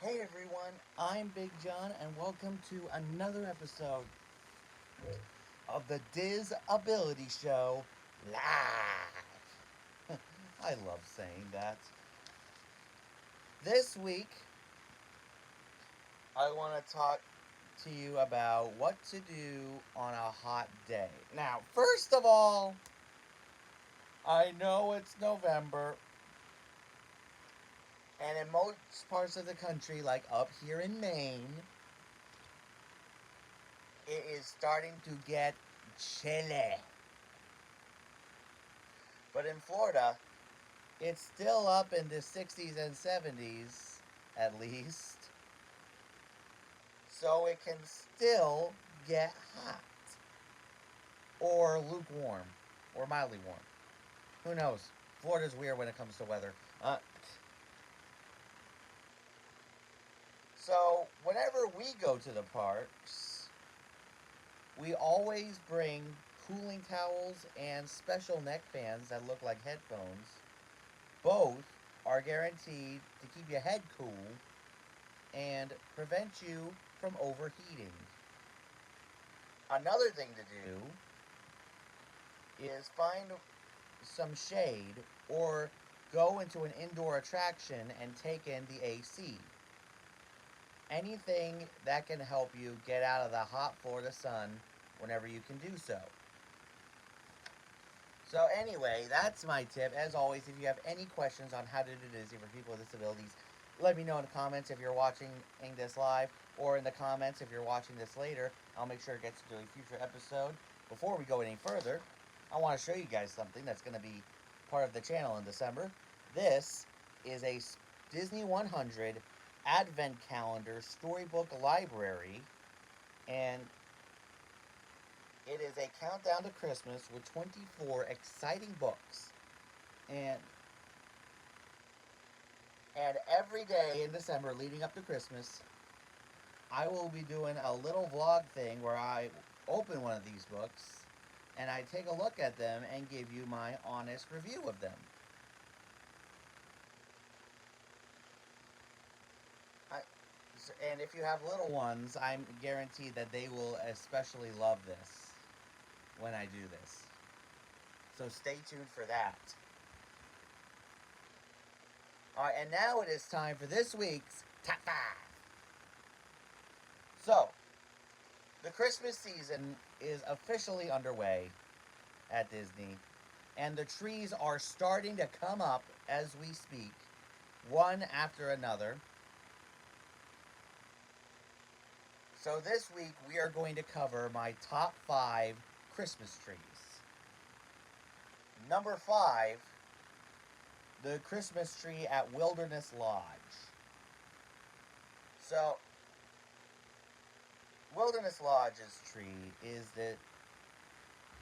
Hey everyone, I'm Big John, and welcome to another episode of the Diz Ability Show live. I love saying that. This week, I want to talk to you about what to do on a hot day. Now, first of all, I know it's November, and in most parts of the country, like up here in Maine, it is starting to get chilly. But in Florida, it's still up in the 60s and 70s, at least. So it can still get hot. Or lukewarm. Or mildly warm. Who knows? Florida's weird when it comes to weather. So, whenever we go to the parks, we always bring cooling towels and special neck fans that look like headphones. Both are guaranteed to keep your head cool and prevent you from overheating. Another thing to do is find some shade or go into an indoor attraction and take in the AC. Anything that can help you get out of the hot Florida sun whenever you can do so. So anyway, that's my tip. As always, if you have any questions on how to do Disney for people with disabilities, let me know in the comments if you're watching this live, or in the comments if you're watching this later. I'll make sure it gets to a future episode. Before we go any further, I want to show you guys something that's going to be part of the channel in December. This is a Disney 100 Advent Calendar Storybook Library, and it is a countdown to Christmas with 24 exciting books. And and every day in December leading up to Christmas, I will be doing a little vlog thing where I open one of these books and I take a look at them and give you my honest review of them. I, and if you have little ones, I'm guaranteed that they will especially love this when I do this. So stay tuned for that. Alright, and now it is time for this week's Top 5. So, the Christmas season is officially underway at Disney, and the trees are starting to come up as we speak, one after another. So this week we are going to cover my top 5 Christmas trees. Number 5, the Christmas tree at Wilderness Lodge. So, Wilderness Lodge's tree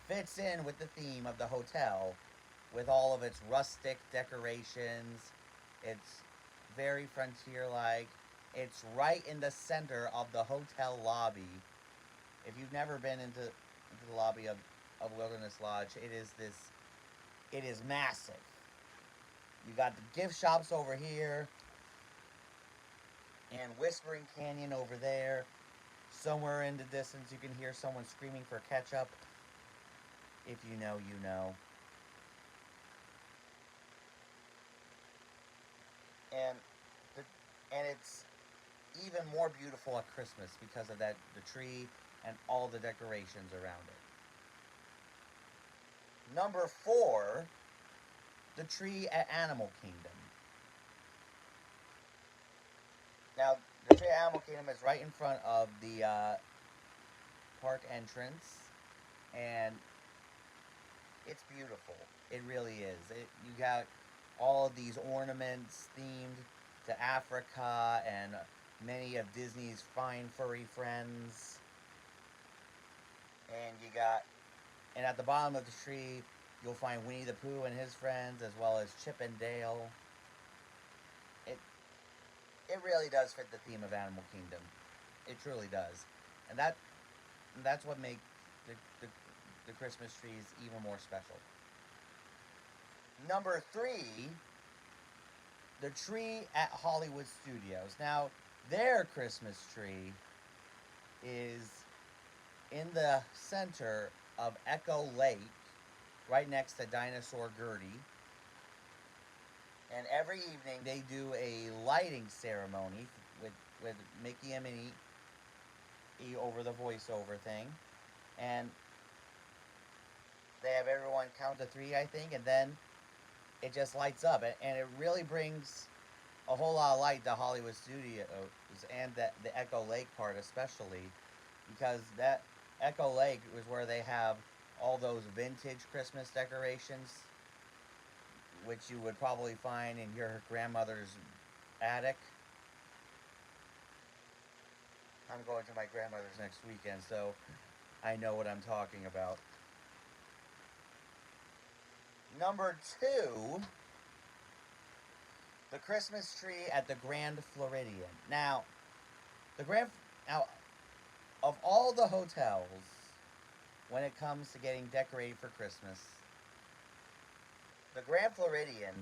fits in with the theme of the hotel with all of its rustic decorations. It's very frontier-like. It's right in the center of the hotel lobby. If you've never been into the lobby of Wilderness Lodge, it is massive. You got the gift shops over here and Whispering Canyon over there. Somewhere in the distance you can hear someone screaming for ketchup. If you know, you know. And the, and it's even more beautiful at Christmas because of the tree and all the decorations around it. Number 4, the tree at Animal Kingdom. Now, the tree at Animal Kingdom is right in front of the park entrance, and it's beautiful. It really is. You got all of these ornaments themed to Africa and many of Disney's fine furry friends. And at the bottom of the tree, you'll find Winnie the Pooh and his friends, as well as Chip and Dale. It it really does fit the theme of Animal Kingdom. It truly does, and that's what makes the, the the Christmas trees even more special. Number 3, the tree at Hollywood Studios. Now, Their Christmas tree is in the center of Echo Lake, right next to Dinosaur Gertie. And every evening they do a lighting ceremony with Mickey and Minnie over the voiceover thing. And they have everyone count to three, I think, and then it just lights up. And it really brings a whole lot of light to Hollywood Studios and the Echo Lake part especially, because that Echo Lake is where they have all those vintage Christmas decorations, which you would probably find in your grandmother's attic. I'm going to my grandmother's next weekend, so I know what I'm talking about. Number two, the Christmas tree at the Grand Floridian. Now, now, of all the hotels, when it comes to getting decorated for Christmas, the Grand Floridian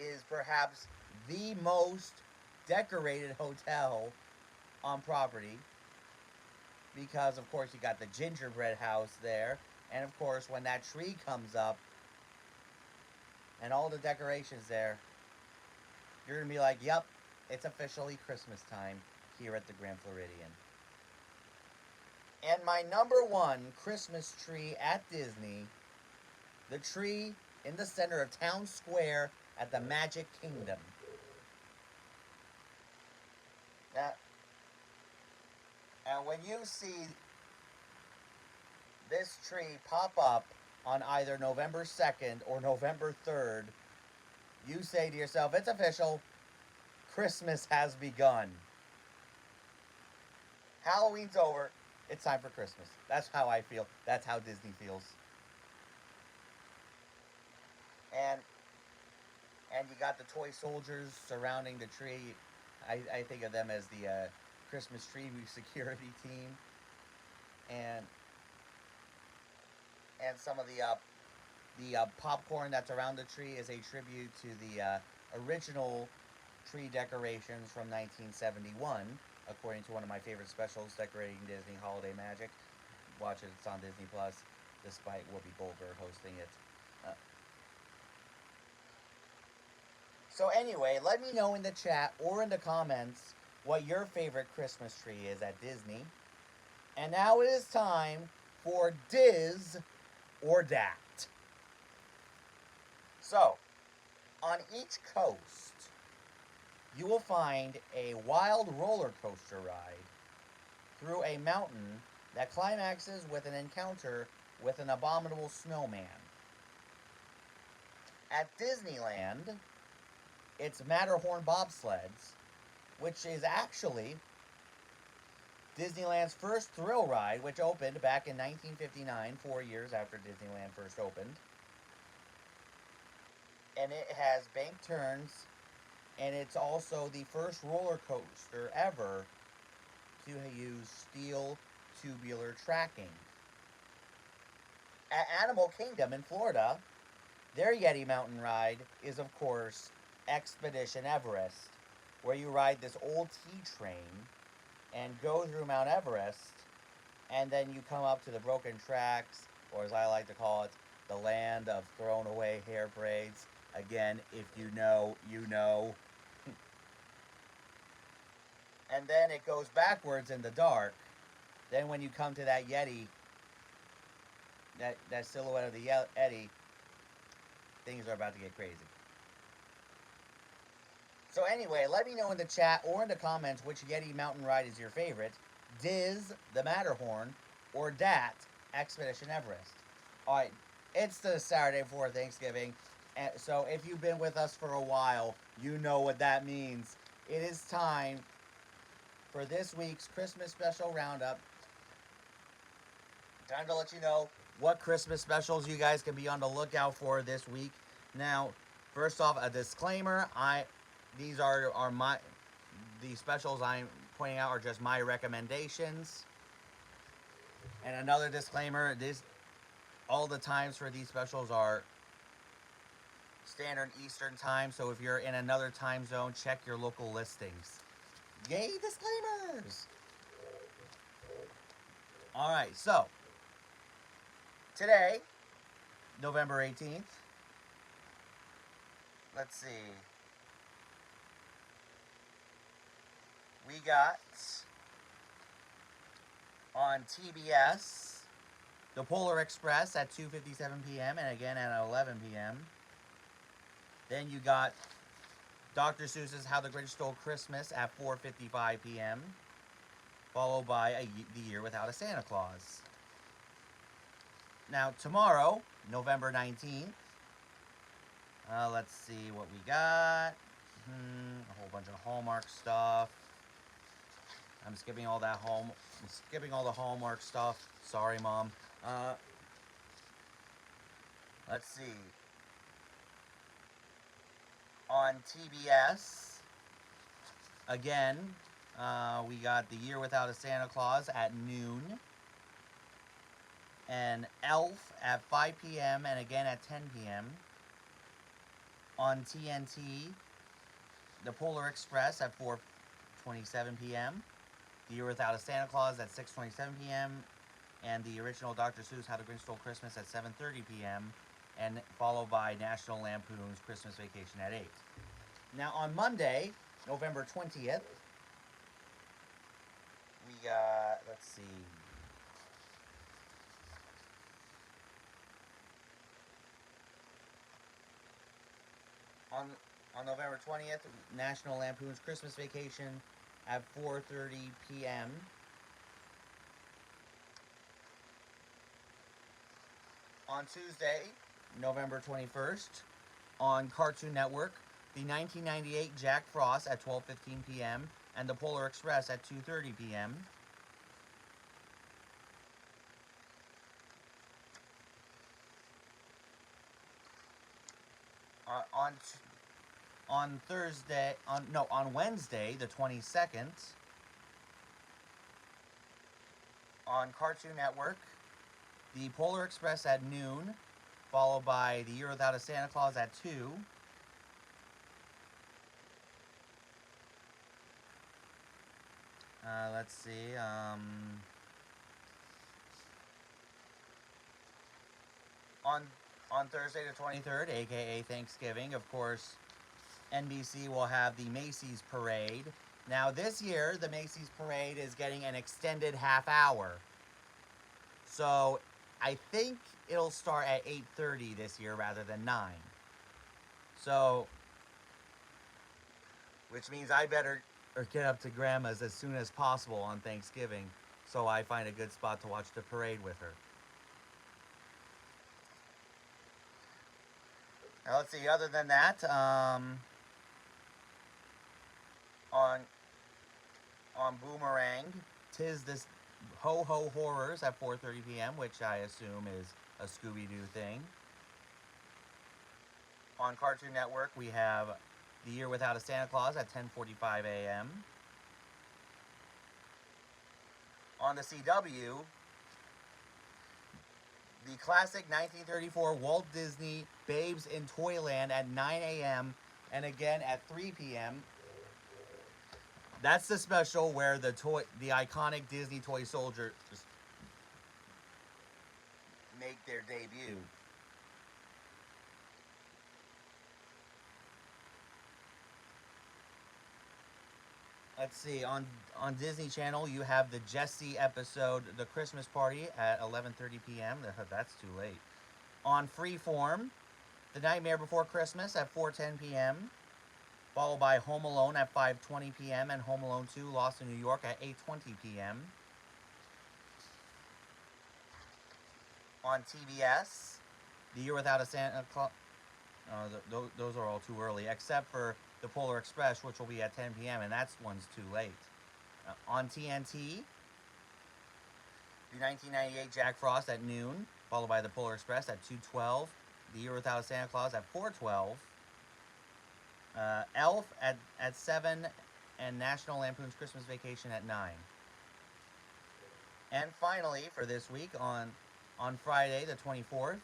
is perhaps the most decorated hotel on property, because of course you got the gingerbread house there, and of course when that tree comes up and all the decorations there, you're gonna be like, yep, it's officially Christmas time here at the Grand Floridian. And my number one Christmas tree at Disney, the tree in the center of Town Square at the Magic Kingdom. Now, and when you see this tree pop up on either November 2nd or November 3rd, you say to yourself, it's official, Christmas has begun. Halloween's over, it's time for Christmas. That's how I feel. That's how Disney feels. And you got the toy soldiers surrounding the tree. I think of them as the Christmas tree security team. And some of the popcorn that's around the tree is a tribute to the original tree decorations from 1971, according to one of my favorite specials, Decorating Disney Holiday Magic. Watch it, it's on Disney Plus, despite Whoopi Goldberg hosting it. So anyway, let me know in the chat or in the comments what your favorite Christmas tree is at Disney. And now it is time for Diz or DAT. So, on each coast, you will find a wild roller coaster ride through a mountain that climaxes with an encounter with an abominable snowman. At Disneyland, it's Matterhorn bobsleds, which is actually Disneyland's first thrill ride, which opened back in 1959, 4 years after Disneyland first opened. And it has bank turns, and it's also the first roller coaster ever to use steel tubular tracking. At Animal Kingdom in Florida, their Yeti Mountain ride is, of course, Expedition Everest, where you ride this old tea train and go through Mount Everest, and then you come up to the broken tracks, or as I like to call it, the land of thrown away hair braids. Again, if you know, you know. And then it goes backwards in the dark. Then when you come to that Yeti, that silhouette of the Yeti, things are about to get crazy. So anyway, let me know in the chat or in the comments which Yeti mountain ride is your favorite. Diz, the Matterhorn, or DAT, Expedition Everest. Alright, it's the Saturday before Thanksgiving, and so if you've been with us for a while, you know what that means. It is time for this week's Christmas Special Roundup. Time to let you know what Christmas specials you guys can be on the lookout for this week. Now, first off, a disclaimer, these the specials I'm pointing out are just my recommendations. And another disclaimer, all the times for these specials are Standard Eastern Time. So if you're in another time zone, check your local listings. Yay, disclaimers! Alright, so today, November 18th, let's see. We got on TBS The Polar Express at 2:57 p.m. and again at 11 p.m. Then you got Dr. Seuss's How the Grinch Stole Christmas at 4:55 p.m. followed by The Year Without a Santa Claus. Now tomorrow, November 19th, let's see what we got. A whole bunch of Hallmark stuff. I'm skipping all that all the Hallmark stuff. Sorry, Mom. Let's see. On TBS, again, we got The Year Without a Santa Claus at noon. And Elf at 5 p.m. and again at 10 p.m. On TNT, The Polar Express at 4:27 p.m. The Year Without a Santa Claus at 6:27 p.m. and the original Dr. Seuss How the Grinch Stole Christmas at 7:30 p.m. and followed by National Lampoon's Christmas Vacation at 8. Now on Monday, November 20th, we got, let's see. On November 20th, National Lampoon's Christmas Vacation at 4:30 p.m. On Tuesday, November 21st, on Cartoon Network, the 1998 Jack Frost at 12:15 p.m. and the Polar Express at 2:30 p.m. On Wednesday, the 22nd, on Cartoon Network, the Polar Express at noon, followed by The Year Without a Santa Claus at 2. Let's see. On Thursday the 23rd, aka Thanksgiving, of course, NBC will have the Macy's Parade. Now this year, the Macy's Parade is getting an extended half hour. So I think it'll start at 8:30 this year rather than 9. So, which means I better get up to Grandma's as soon as possible on Thanksgiving so I find a good spot to watch the parade with her. Now let's see, other than that, on Boomerang, 'Tis This Ho Ho Horrors at 4:30 p.m., which I assume is a Scooby-Doo thing. On Cartoon Network, we have The Year Without a Santa Claus at 10:45 a.m. On the CW, the classic 1934 Walt Disney Babes in Toyland at 9 a.m. and again at 3 p.m. That's the special where the iconic Disney toy soldiers make their debut. Let's see, on Disney Channel, you have the Jessie episode, The Christmas Party, at 11:30 p.m. That's too late. On Freeform, The Nightmare Before Christmas at 4:10 p.m., followed by Home Alone at 5:20 p.m. and Home Alone 2, Lost in New York at 8:20 p.m. On TBS, The Year Without a Santa Claus. Those are all too early, except for the Polar Express, which will be at 10 p.m., and that one's too late. On TNT, the 1998 Jack Frost at noon, followed by the Polar Express at 2:12, The Year Without a Santa Claus at 4:12, Elf at 7, and National Lampoon's Christmas Vacation at 9. And finally, for this week, on Friday the 24th,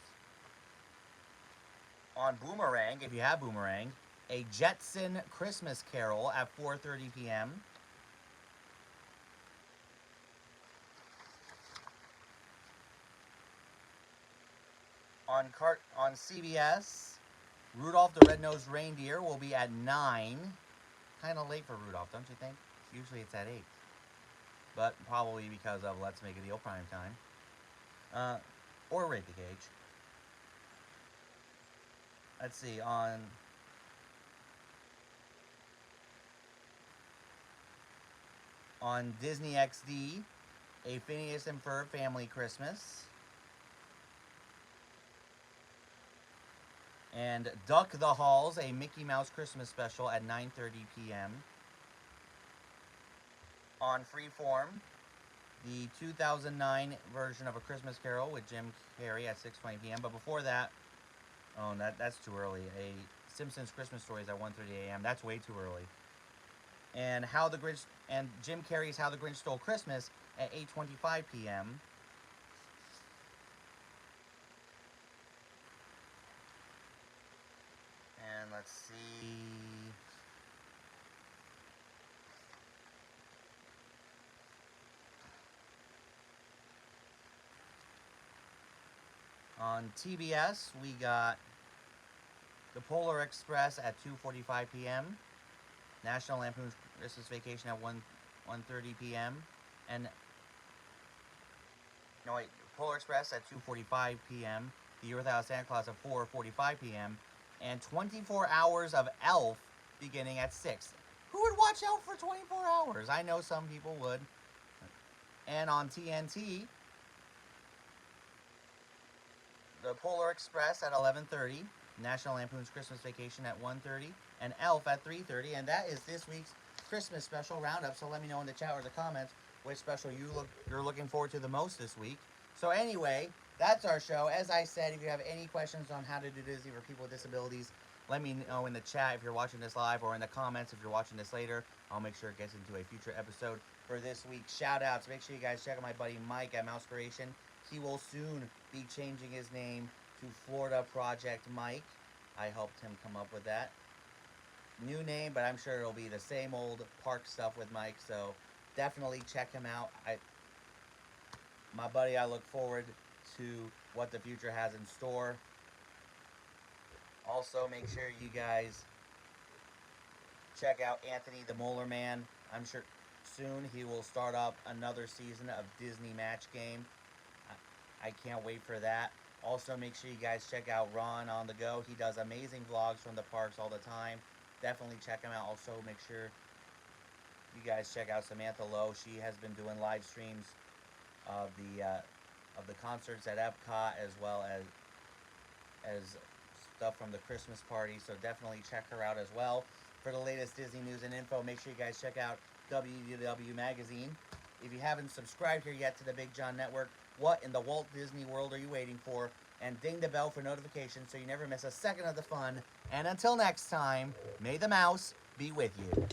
On Boomerang, if you have Boomerang, a Jetson Christmas Carol at 4:30 p.m. On CBS, Rudolph the Red-Nosed Reindeer will be at 9. Kind of late for Rudolph, don't you think? Usually it's at 8. But probably because of Let's Make a Deal prime time. Or Rate the Cage. Let's see, on Disney XD, a Phineas and Ferb Family Christmas. And Duck the Halls, a Mickey Mouse Christmas special at 9:30 p.m. On Freeform, the 2009 version of A Christmas Carol with Jim Carrey at 6:20 p.m. But before that, oh, that's too early. A Simpsons Christmas Stories at 1:30 a.m. That's way too early. And Jim Carrey's How the Grinch Stole Christmas at 8:25 p.m. And let's see. On TBS, we got The Polar Express at 2:45 p.m. National Lampoon's Christmas Vacation at 1:30 p.m. And no wait, Polar Express at 2:45 p.m. The Year Without Santa Claus at 4:45 p.m. And 24 Hours of Elf beginning at 6. Who would watch Elf for 24 hours? I know some people would. And on TNT, The Polar Express at 11:30, National Lampoon's Christmas Vacation at 1:30, and Elf at 3:30. And that is this week's Christmas special roundup. So let me know in the chat or the comments which special you're looking forward to the most this week. So anyway, that's our show. As I said, if you have any questions on how to do Disney for people with disabilities, let me know in the chat if you're watching this live, or in the comments if you're watching this later. I'll make sure it gets into a future episode for this week's shout-outs. Make sure you guys check out my buddy Mike at Mousespiration. He will soon be changing his name to Florida Project Mike. I helped him come up with that new name, but I'm sure it'll be the same old park stuff with Mike, so definitely check him out. My buddy, I look forward to what the future has in store. Also, make sure you guys check out Anthony the Molar Man. I'm sure soon he will start up another season of Disney Match Game. I can't wait for that. Also, make sure you guys check out Ron on the Go. He does amazing vlogs from the parks all the time. Definitely check him out. Also, make sure you guys check out Samantha Lowe. She has been doing live streams of the concerts at Epcot, as well as stuff from the Christmas party. So definitely check her out as well. For the latest Disney news and info, make sure you guys check out WDW Magazine. If you haven't subscribed here yet to the Big John Network, what in the Walt Disney World are you waiting for? And ding the bell for notifications so you never miss a second of the fun. And until next time, may the mouse be with you.